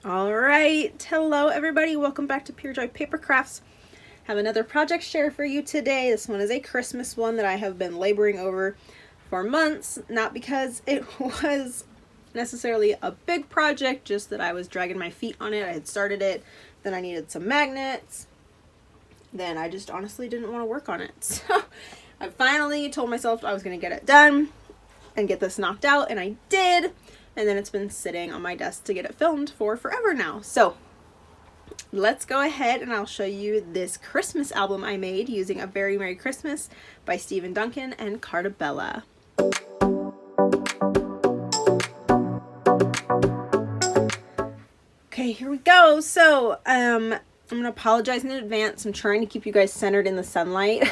All right, hello everybody, welcome back to Pure Joy Papercrafts. Have another project share for you today. This one is a Christmas one that I have been laboring over for months, not because it was necessarily a big project, just that I was dragging my feet on it. I had started it, then I needed some magnets, then I just honestly didn't want to work on it. So I finally told myself I was going to get it done and get this knocked out, and I did. And then it's been sitting on my desk to get it filmed for forever now. So let's go ahead and I'll show you this Christmas album I made using A Very Merry Christmas by Stephen Duncan and Carta Bella. Okay, here we go. So I'm gonna apologize in advance. I'm trying to keep you guys centered in the sunlight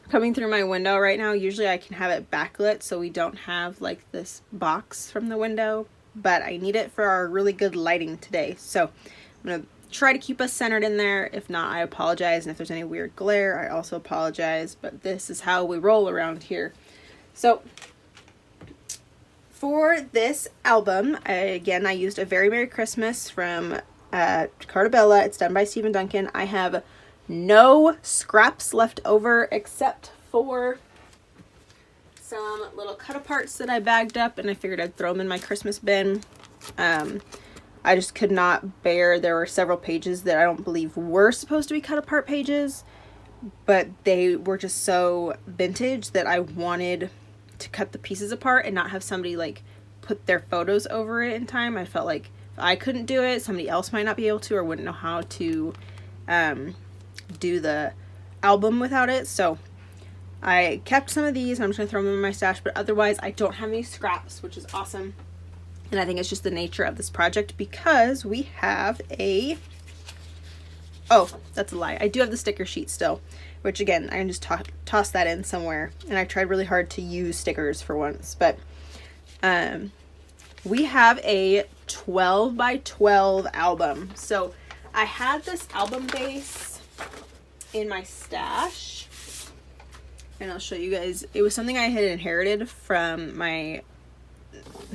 coming through my window right now. Usually I can have it backlit so we don't have like this box from the window, but I need it for our really good lighting today. So I'm gonna try to keep us centered in there. If not, I apologize. And if there's any weird glare, I also apologize, but this is how we roll around here. So for this album, I used A Very Merry Christmas from Carta Bella. It's done by Stephen Duncan. I have no scraps left over except for some little cut aparts that I bagged up, and I figured I'd throw them in my Christmas bin. I just could not bear, there were several pages that I don't believe were supposed to be cut apart pages, but they were just so vintage that I wanted to cut the pieces apart and not have somebody like put their photos over it in time. I felt like if I couldn't do it, somebody else might not be able to, or wouldn't know how to do the album without it. So I kept some of these and I'm just gonna throw them in my stash, but otherwise I don't have any scraps, which is awesome. And I think it's just the nature of this project because we have oh, that's a lie. I do have the sticker sheet still, which again, I can just toss that in somewhere. And I tried really hard to use stickers for once, but we have a 12 by 12 album. So I had this album base in my stash, and I'll show you guys. It was something I had inherited from my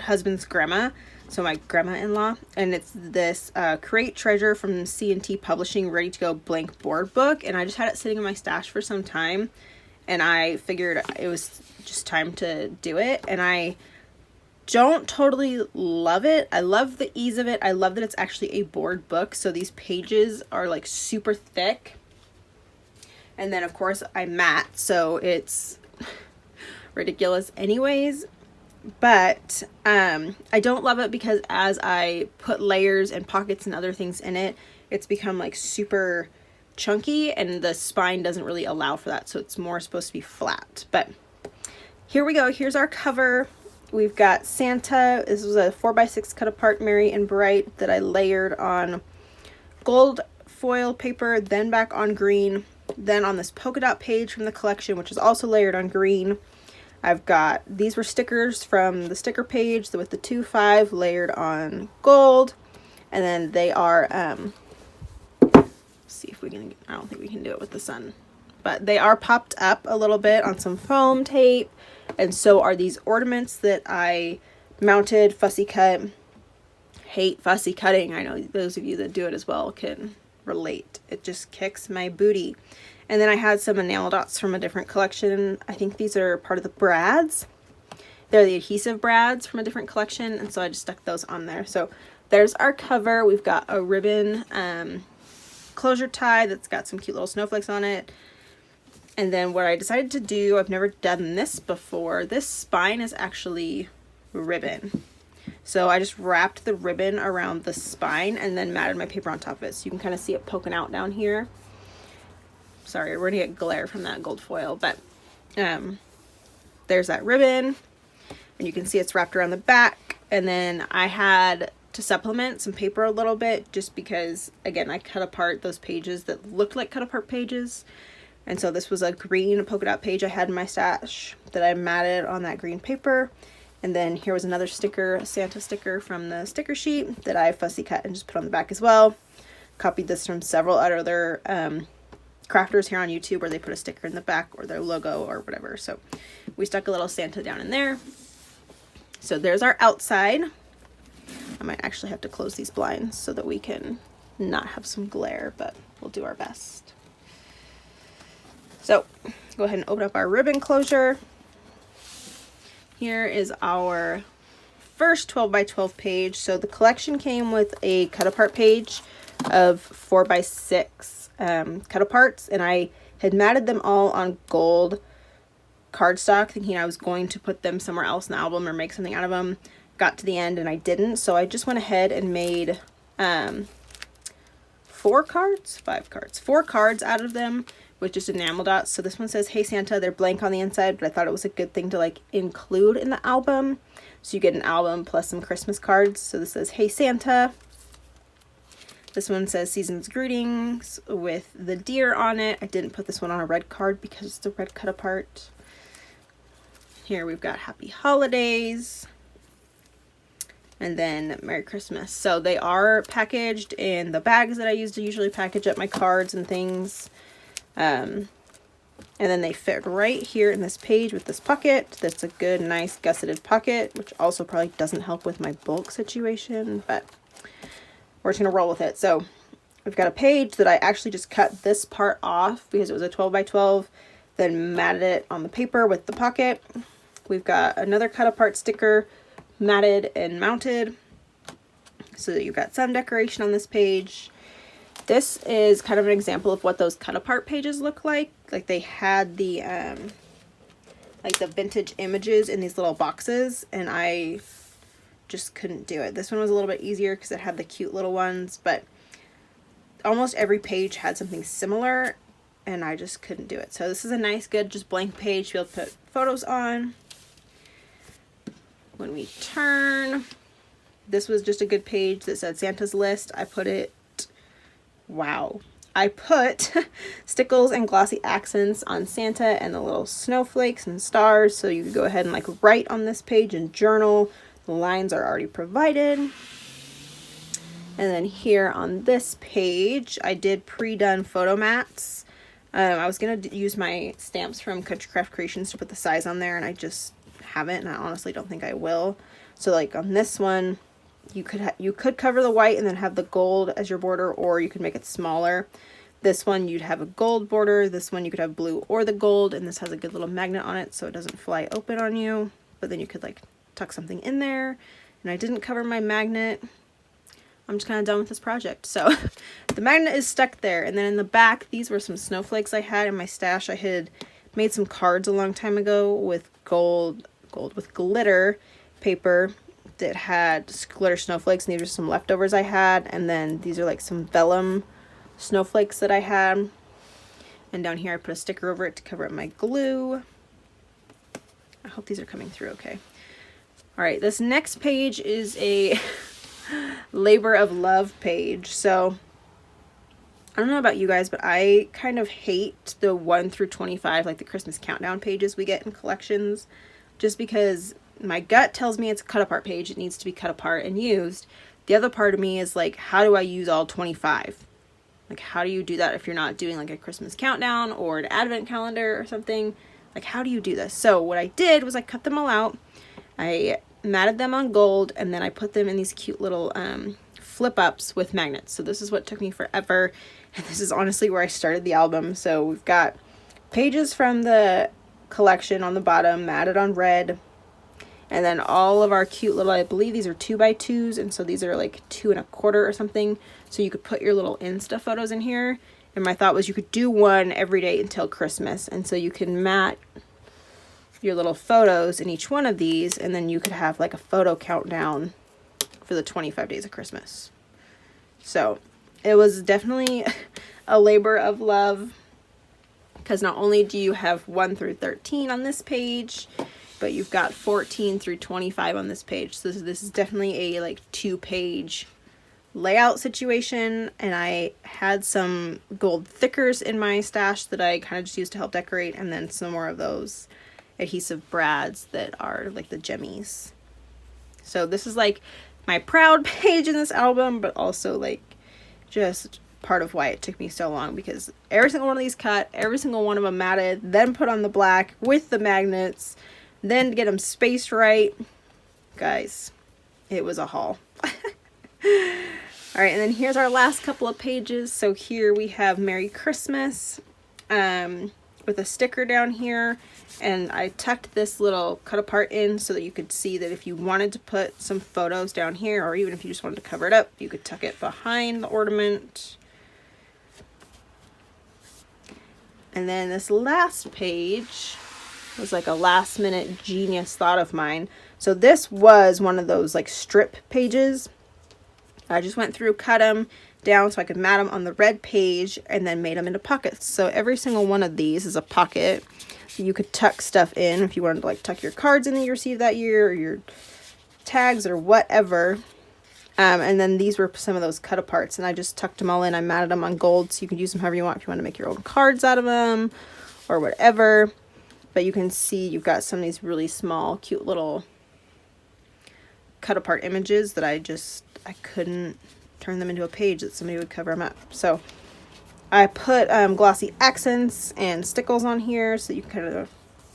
husband's grandma, so my grandma-in-law, and it's this Create Treasure from C&T Publishing Ready to Go blank board book, and I just had it sitting in my stash for some time, and I figured it was just time to do it. And I don't totally love it. I love the ease of it. I love that it's actually a board book, so these pages are like super thick, and then of course I matte, so it's ridiculous anyways. But I don't love it because as I put layers and pockets and other things in it, it's become like super chunky, and the spine doesn't really allow for that, so it's more supposed to be flat. But here we go. Here's our cover. We've got Santa. This was a 4x6 cut apart Merry and Bright that I layered on gold foil paper, then back on green, then on this polka dot page from the collection, which is also layered on green. I've got, these were stickers from the sticker page with the 2-5 layered on gold, and then they are, let's see if we can, I don't think we can do it with the sun, but they are popped up a little bit on some foam tape, and so are these ornaments that I mounted, fussy cut. Hate fussy cutting. I know those of you that do it as well can relate. It just kicks my booty. And then I had some enamel dots from a different collection. I think these are part of the brads. They're the adhesive brads from a different collection, and so I just stuck those on there. So there's our cover. We've got a ribbon closure tie that's got some cute little snowflakes on it. And then what I decided to do, I've never done this before, this spine is actually ribbon. So I just wrapped the ribbon around the spine and then matted my paper on top of it. So you can kind of see it poking out down here. Sorry, we're gonna get glare from that gold foil, but there's that ribbon, and you can see it's wrapped around the back. And then I had to supplement some paper a little bit just because, again, I cut apart those pages that looked like cut apart pages. And so this was a green polka dot page I had in my stash that I matted on that green paper. And then here was another sticker, a Santa sticker from the sticker sheet that I fussy cut and just put on the back as well. Copied this from several other crafters here on YouTube where they put a sticker in the back or their logo or whatever. So we stuck a little Santa down in there. So there's our outside. I might actually have to close these blinds so that we can not have some glare, but we'll do our best. So go ahead and open up our ribbon closure. Here is our first 12 by 12 page. So the collection came with a cut apart page of 4 by 6 cut aparts, and I had matted them all on gold cardstock, thinking I was going to put them somewhere else in the album or make something out of them. Got to the end and I didn't, so I just went ahead and made 4 cards out of them with just enamel dots. So this one says, "Hey Santa." They're blank on the inside, but I thought it was a good thing to like include in the album, so you get an album plus some Christmas cards. So this says, "Hey Santa." This one says "Season's Greetings" with the deer on it. I didn't put this one on a red card because it's a red cut apart. Here we've got "Happy Holidays," and then "Merry Christmas." So they are packaged in the bags that I use to usually package up my cards and things. And then they fit right here in this page with this pocket. That's a good, nice gusseted pocket, which also probably doesn't help with my bulk situation, but we're just gonna roll with it. So we've got a page that I actually just cut this part off because it was a 12 by 12, then matted it on the paper with the pocket. We've got another cut apart sticker matted and mounted so that you've got some decoration on this page. This is kind of an example of what those cut apart pages look like. Like they had the like the vintage images in these little boxes, and I just couldn't do it. This one was a little bit easier because it had the cute little ones, but almost every page had something similar and I just couldn't do it. So this is a nice, good, just blank page to be able to put photos on. When we turn, this was just a good page that said Santa's list. I put stickles and glossy accents on Santa and the little snowflakes and stars, so you could go ahead and like write on this page and journal. The lines are already provided. And then here on this page, I did pre-done photo mats. I was going to use my stamps from Country Craft Creations to put the size on there, and I just haven't, and I honestly don't think I will. So like on this one, you could cover the white and then have the gold as your border, or you could make it smaller. This one you'd have a gold border. This one you could have blue or the gold, and this has a good little magnet on it so it doesn't fly open on you. But then you could like tuck something in there, and I didn't cover my magnet. I'm just kind of done with this project. So the magnet is stuck there, and then in the back, these were some snowflakes I had in my stash. I had made some cards a long time ago with gold with glitter paper that had glitter snowflakes, and these are some leftovers I had, and then these are like some vellum snowflakes that I had, and down here I put a sticker over it to cover up my glue. I hope these are coming through okay. All right, this next page is a labor of love page. So I don't know about you guys, but I kind of hate the 1 through 25, like the Christmas countdown pages we get in collections, just because my gut tells me it's a cut apart page. It needs to be cut apart and used. The other part of me is like, how do I use all 25? Like, how do you do that if you're not doing like a Christmas countdown or an advent calendar or something? Like, how do you do this? So what I did was I cut them all out. I matted them on gold, and then I put them in these cute little flip ups with magnets. So this is what took me forever, and this is honestly where I started the album. So we've got pages from the collection on the bottom matted on red, and then all of our cute little, I believe these are 2x2s, and so these are like 2 1/4 or something, so you could put your little Insta photos in here. And my thought was you could do one every day until Christmas, and so you can mat your little photos in each one of these, and then you could have like a photo countdown for the 25 days of Christmas. So it was definitely a labor of love, because not only do you have 1 through 13 on this page, but you've got 14 through 25 on this page. So this is definitely a like 2-page layout situation, and I had some gold thickers in my stash that I kind of just used to help decorate, and then some more of those adhesive brads that are like the jemmies. So this is like my proud page in this album, but also like just part of why it took me so long, because every single one of these cut, every single one of them matted, then put on the black with the magnets, then get them spaced right. Guys, it was a haul. All right, and then here's our last couple of pages. So here we have Merry Christmas with a sticker down here. And I tucked this little cut apart in so that you could see that if you wanted to put some photos down here, or even if you just wanted to cover it up, you could tuck it behind the ornament. And then this last page was like a last minute genius thought of mine. So this was one of those like strip pages. I just went through, cut them down so I could mat them on the red page, and then made them into pockets. So every single one of these is a pocket. So you could tuck stuff in if you wanted to like tuck your cards in that you received that year, or your tags or whatever. And then these were some of those cut aparts, and I just tucked them all in. I matted them on gold, so you can use them however you want if you want to make your own cards out of them or whatever. But you can see you've got some of these really small, cute little cut apart images that I couldn't turn them into a page that somebody would cover them up. So I put glossy accents and stickles on here so you can kind of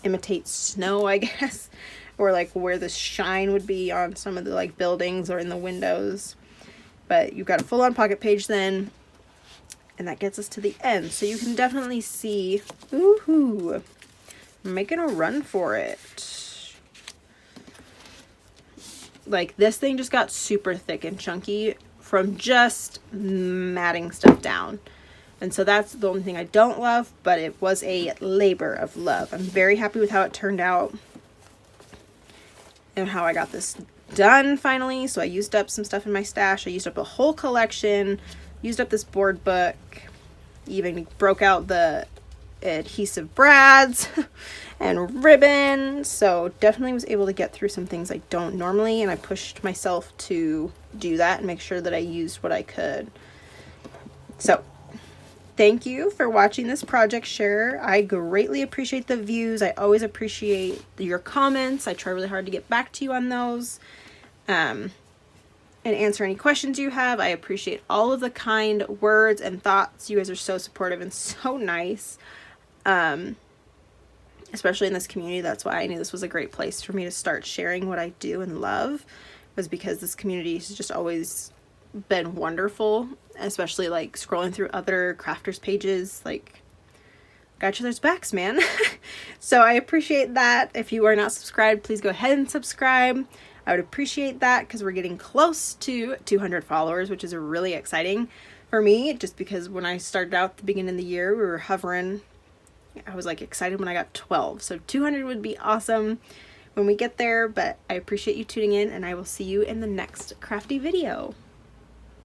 imitate snow, I guess, or like where the shine would be on some of the like buildings or in the windows. But you've got a full-on pocket page then, and that gets us to the end. So you can definitely see, woohoo, I'm making a run for it. Like, this thing just got super thick and chunky from just matting stuff down. And so that's the only thing I don't love, but it was a labor of love. I'm very happy with how it turned out and how I got this done finally. So I used up some stuff in my stash. I used up a whole collection, used up this board book, even broke out the adhesive brads and ribbon. So definitely was able to get through some things I don't normally, and I pushed myself to do that and make sure that I used what I could. So thank you for watching this project share. I greatly appreciate the views. I always appreciate your comments. I try really hard to get back to you on those and answer any questions you have. I appreciate all of the kind words and thoughts. You guys are so supportive and so nice. Especially in this community. That's why I knew this was a great place for me to start sharing what I do and love, was because this community has just always been wonderful, especially like scrolling through other crafters pages, like got each other's backs, man. So I appreciate that. If you are not subscribed, please go ahead and subscribe. I would appreciate that because we're getting close to 200 followers, which is really exciting for me, just because when I started out at the beginning of the year, we were hovering, I was like excited when I got 12. So 200 would be awesome when we get there, but I appreciate you tuning in, and I will see you in the next crafty video.